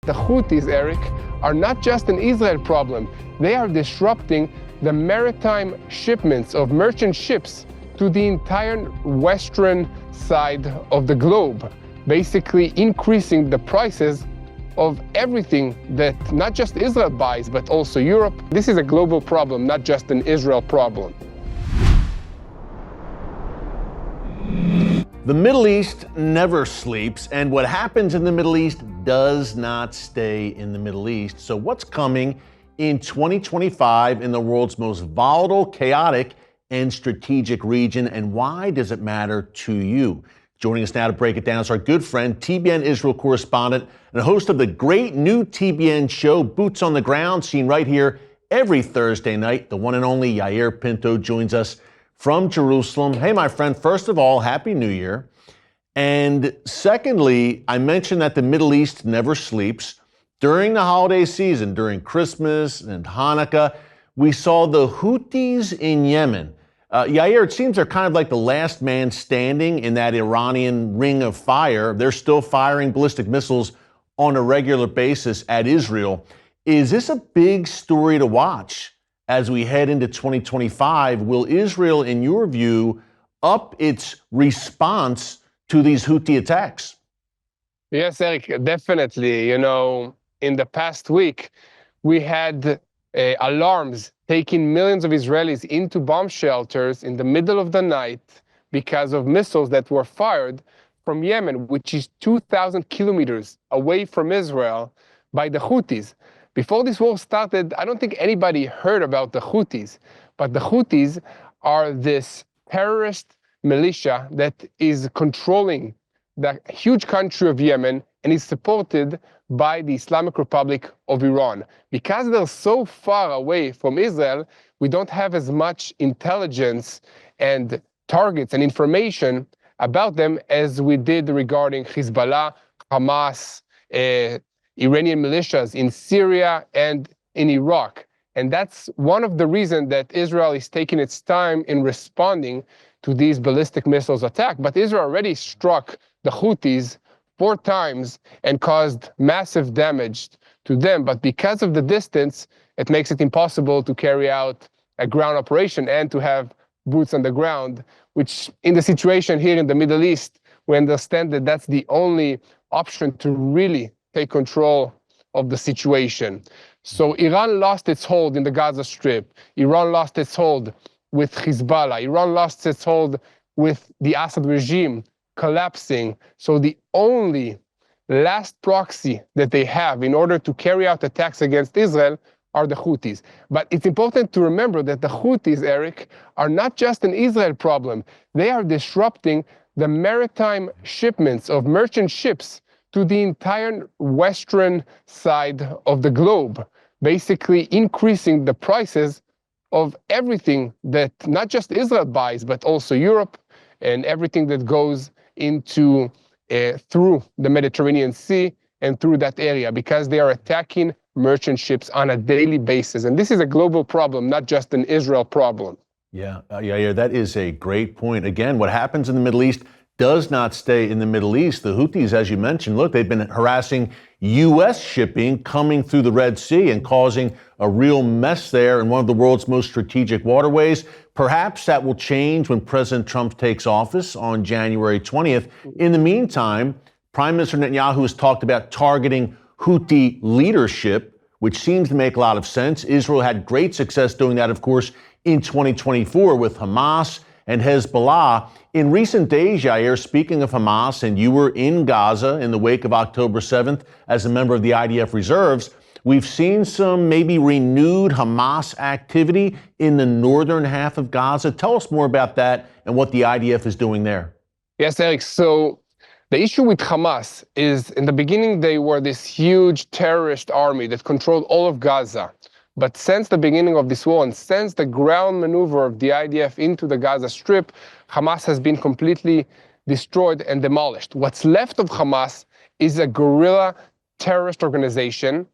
The Houthis, Eric, are not just an Israel problem. They are disrupting the maritime shipments of merchant ships to the entire western side of the globe, basically increasing the prices of everything that not just Israel buys, but also Europe. This is a global problem, not just an Israel problem. The Middle East never sleeps, and what happens in the Middle East does not stay in the Middle East. So what's coming in 2025 in the world's most volatile, chaotic, and strategic region, and why does it matter to you? Joining us now to break it down is our good friend, TBN Israel correspondent, and host of the great new TBN show, Boots on the Ground, seen right here every Thursday night. The one and only Yair Pinto joins us from Jerusalem. Hey, my friend, first of all, Happy New Year. And secondly, I mentioned that the Middle East never sleeps. During the holiday season, during Christmas and Hanukkah, we saw the Houthis in Yemen. Yair, it seems they're kind of like the last man standing in that Iranian ring of fire. They're still firing ballistic missiles on a regular basis at Israel. Is this a big story to watch as we head into 2025? Will Israel, in your view, up its response to these Houthi attacks? Yes, Eric, definitely. You know, in the past week, we had alarms taking millions of Israelis into bomb shelters in the middle of the night because of missiles that were fired from Yemen, which is 2,000 kilometers away from Israel, by the Houthis. Before this war started, I don't think anybody heard about the Houthis, but the Houthis are this terrorist militia that is controlling the huge country of Yemen and is supported by the Islamic Republic of Iran. Because they're so far away from Israel, we don't have as much intelligence and targets and information about them as we did regarding Hezbollah, Hamas, Iranian militias in Syria and in Iraq. And that's one of the reasons that Israel is taking its time in responding to these ballistic missiles attack. But Israel already struck the Houthis 4 times and caused massive damage to them. But because of the distance, it makes it impossible to carry out a ground operation and to have boots on the ground, which in the situation here in the Middle East, we understand that that's the only option to really take control of the situation. So Iran lost its hold in the Gaza Strip. Iran lost its hold with Hezbollah. Iran lost its hold with the Assad regime collapsing. So the only last proxy that they have in order to carry out attacks against Israel are the Houthis. But it's important to remember that the Houthis, Eric, are not just an Israel problem. They are disrupting the maritime shipments of merchant ships to the entire western side of the globe, basically increasing the prices of everything that not just Israel buys, but also Europe and everything that goes into through the Mediterranean Sea and through that area, because they are attacking merchant ships on a daily basis. And this is a global problem, not just an Israel problem. Yeah, that is a great point. Again, what happens in the Middle East does not stay in the Middle East. The Houthis, as you mentioned, look, they've been harassing U.S. shipping coming through the Red Sea and causing a real mess there in one of the world's most strategic waterways. Perhaps that will change when President Trump takes office on January 20th. In the meantime, Prime Minister Netanyahu has talked about targeting Houthi leadership, which seems to make a lot of sense. Israel had great success doing that, of course, in 2024 with Hamas and Hezbollah. In recent days, Yair, speaking of Hamas, and you were in Gaza in the wake of October 7th as a member of the IDF reserves, we've seen some maybe renewed Hamas activity in the northern half of Gaza. Tell us more about that and what the IDF is doing there. Yes, Eric. So the issue with Hamas is, in the beginning, they were this huge terrorist army that controlled all of Gaza. But since the beginning of this war and since the ground maneuver of the IDF into the Gaza Strip, Hamas has been completely destroyed and demolished. What's left of Hamas is a guerrilla terrorist organization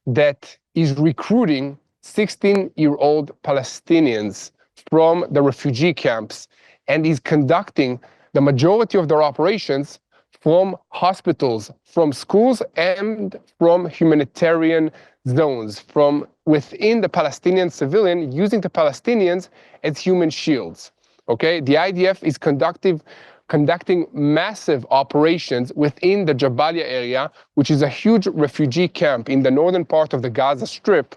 that is recruiting 16-year-old Palestinians from the refugee camps and is conducting the majority of their operations from hospitals, from schools, and from humanitarian zones, from within the Palestinian civilian, using the Palestinians as human shields. Okay, the IDF is conducting massive operations within the Jabalia area, which is a huge refugee camp in the northern part of the Gaza Strip,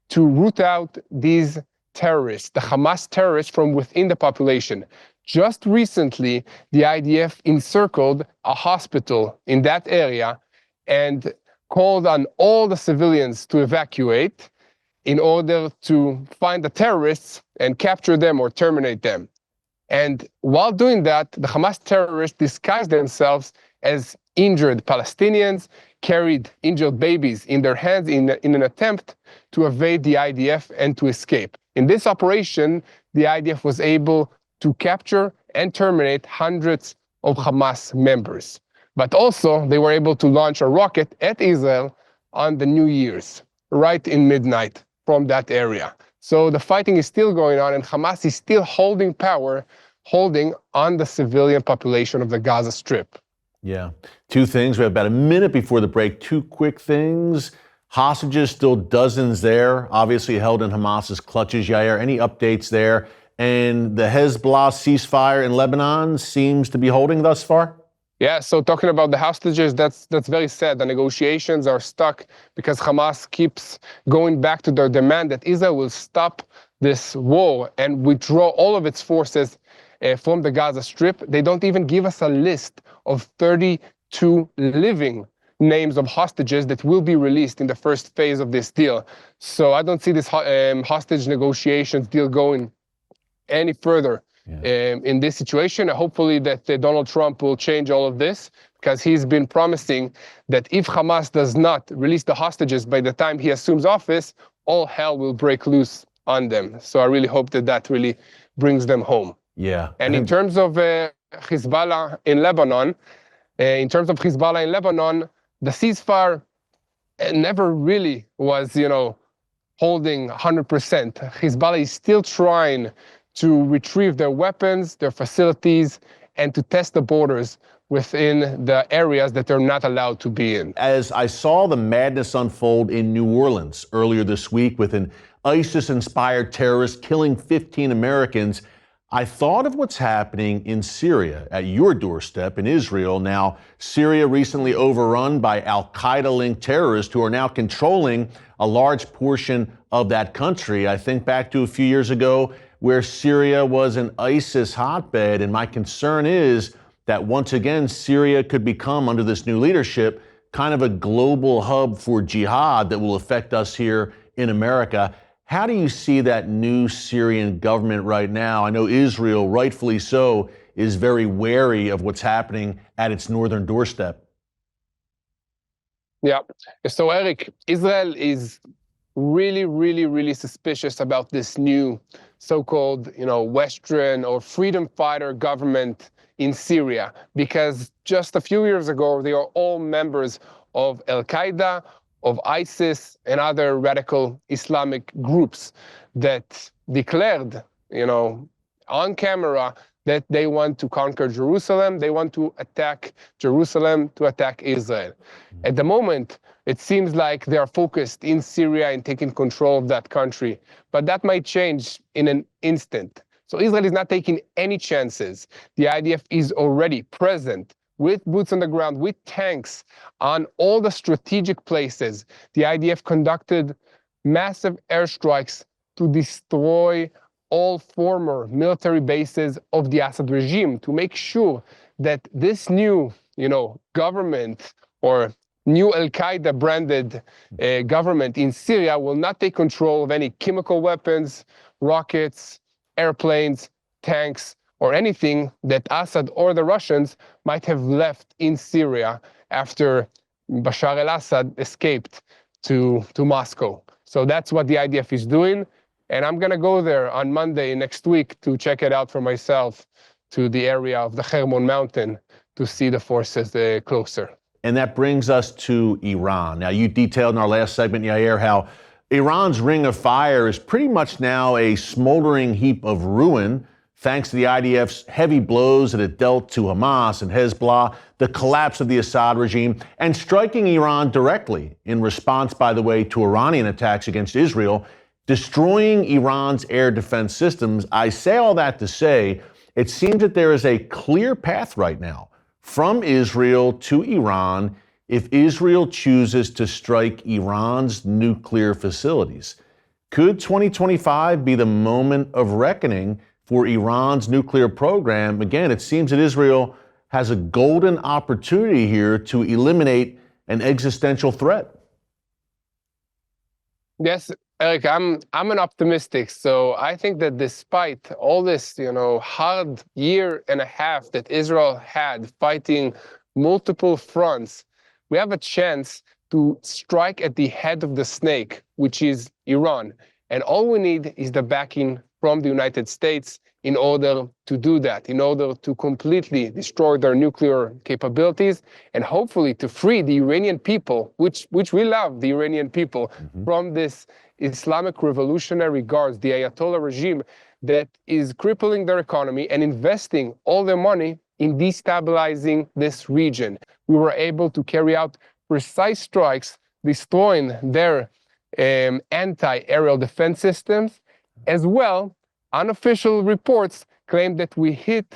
to root out these terrorists, the Hamas terrorists, from within the population. Just recently, the IDF encircled a hospital in that area and called on all the civilians to evacuate in order to find the terrorists and capture them or terminate them. And while doing that, the Hamas terrorists disguised themselves as injured Palestinians, carried injured babies in their hands in an attempt to evade the IDF and to escape. In this operation, the IDF was able to capture and terminate hundreds of Hamas members. But also, they were able to launch a rocket at Israel on the New Year's, right in midnight from that area. So the fighting is still going on, and Hamas is still holding power, holding on the civilian population of the Gaza Strip. Yeah. Two things. We have about a minute before the break. Two quick things. Hostages, still dozens there, obviously held in Hamas's clutches. Yair, any updates there? And the Hezbollah ceasefire in Lebanon seems to be holding thus far? Yeah, so talking about the hostages, that's very sad. The negotiations are stuck because Hamas keeps going back to their demand that Israel will stop this war and withdraw all of its forces from the Gaza Strip. They don't even give us a list of 32 living names of hostages that will be released in the first phase of this deal. So I don't see this hostage negotiations deal going any further in this situation. Hopefully that Donald Trump will change all of this, because he's been promising that if Hamas does not release the hostages by the time he assumes office, all hell will break loose on them. So I really hope that that really brings them home. Yeah. And in terms of Hezbollah in Lebanon, the ceasefire never really was, holding 100%. Hezbollah is still trying to retrieve their weapons, their facilities, and to test the borders within the areas that they're not allowed to be in. As I saw the madness unfold in New Orleans earlier this week with an ISIS-inspired terrorist killing 15 Americans, I thought of what's happening in Syria at your doorstep in Israel. Now, Syria recently overrun by al-Qaeda-linked terrorists who are now controlling a large portion of that country. I think back to a few years ago where Syria was an ISIS hotbed, and my concern is that once again, Syria could become, under this new leadership, kind of a global hub for jihad that will affect us here in America. How do you see that new Syrian government right now? I know Israel, rightfully so, is very wary of what's happening at its northern doorstep. Yeah. So, Eric, Israel is really, really, really suspicious about this new so-called, Western or freedom fighter government in Syria, because just a few years ago, they are all members of Al-Qaeda, of ISIS, and other radical Islamic groups that declared, on camera that they want to conquer Jerusalem. They want to attack Jerusalem, to attack Israel. At the moment, it seems like they are focused in Syria and taking control of that country. But that might change in an instant. So Israel is not taking any chances. The IDF is already present with boots on the ground, with tanks on all the strategic places. The IDF conducted massive airstrikes to destroy all former military bases of the Assad regime, to make sure that this new, government or new Al-Qaeda branded government in Syria will not take control of any chemical weapons, rockets, airplanes, tanks, or anything that Assad or the Russians might have left in Syria after Bashar al-Assad escaped to Moscow. So that's what the IDF is doing. And I'm going to go there on Monday next week to check it out for myself, to the area of the Hermon mountain, to see the forces closer. And that brings us to Iran. Now, you detailed in our last segment, Yair, how Iran's ring of fire is pretty much now a smoldering heap of ruin. thanks to the IDF's heavy blows that it dealt to Hamas and Hezbollah, the collapse of the Assad regime, and striking Iran directly in response, by the way, to Iranian attacks against Israel, destroying Iran's air defense systems. I say all that to say, it seems that there is a clear path right now from Israel to Iran if Israel chooses to strike Iran's nuclear facilities. Could 2025 be the moment of reckoning for Iran's nuclear program? Again, it seems that Israel has a golden opportunity here to eliminate an existential threat. Yes, Eric, I'm an optimistic. So I think that despite all this, hard year and a half that Israel had fighting multiple fronts, we have a chance to strike at the head of the snake, which is Iran. And all we need is the backing from the United States in order to do that, in order to completely destroy their nuclear capabilities and hopefully to free the Iranian people, which we love, the Iranian people, from this Islamic Revolutionary Guards, the Ayatollah regime that is crippling their economy and investing all their money in destabilizing this region. We were able to carry out precise strikes, destroying their anti-aerial defense systems. As well, unofficial reports claim that we hit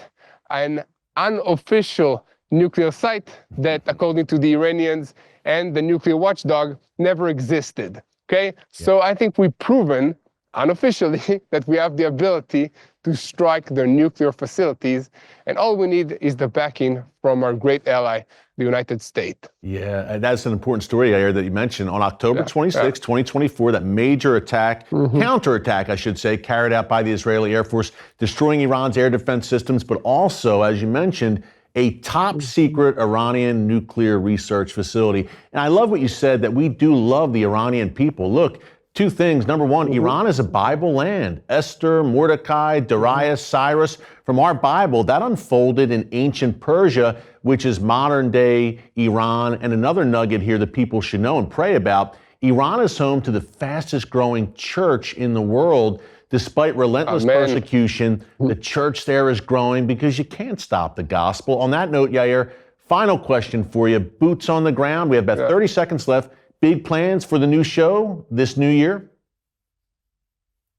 an unofficial nuclear site that, according to the Iranians and the nuclear watchdog, never existed. Okay? So I think we've proven unofficially that we have the ability to strike their nuclear facilities, and all we need is the backing from our great ally, the United States. Yeah, that's an important story, Yair, that you mentioned. On October 26, 2024, that major attack, counterattack, I should say, carried out by the Israeli Air Force, destroying Iran's air defense systems, but also, as you mentioned, a top secret Iranian nuclear research facility. And I love what you said, that we do love the Iranian people. Look, two things. Number one, Iran is a Bible land. Esther, Mordecai, Darius, Cyrus. From our Bible, that unfolded in ancient Persia, which is modern day Iran. And another nugget here that people should know and pray about, Iran is home to the fastest growing church in the world. Despite relentless persecution, the church there is growing because you can't stop the gospel. On that note, Yair, final question for you. Boots on the ground. We have about 30 seconds left. Big plans for the new show this new year?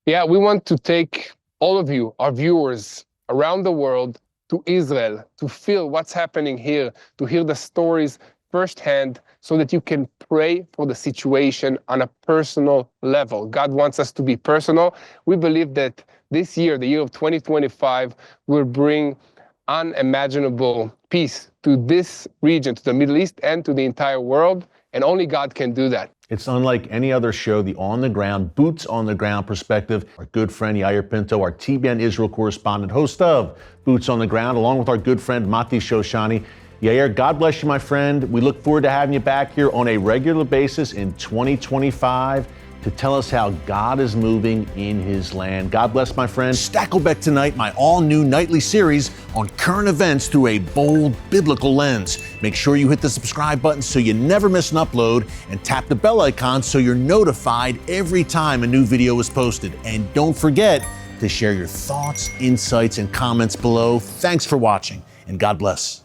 Yeah, we want to take all of you, our viewers around the world, to Israel, to feel what's happening here, to hear the stories firsthand, so that you can pray for the situation on a personal level. God wants us to be personal. We believe that this year, the year of 2025, will bring unimaginable peace to this region, to the Middle East, and to the entire world. And only God can do that. It's unlike any other show, the on-the-ground, boots-on-the-ground perspective. Our good friend Yair Pinto, our TBN Israel correspondent, host of Boots on the Ground, along with our good friend Mati Shoshani. Yair, God bless you, my friend. We look forward to having you back here on a regular basis in 2025 to tell us how God is moving in his land. God bless, my friend. Stakelbeck Tonight, my all-new nightly series on current events through a bold biblical lens. Make sure you hit the subscribe button so you never miss an upload, and tap the bell icon so you're notified every time a new video is posted. And don't forget to share your thoughts, insights, and comments below. Thanks for watching, and God bless.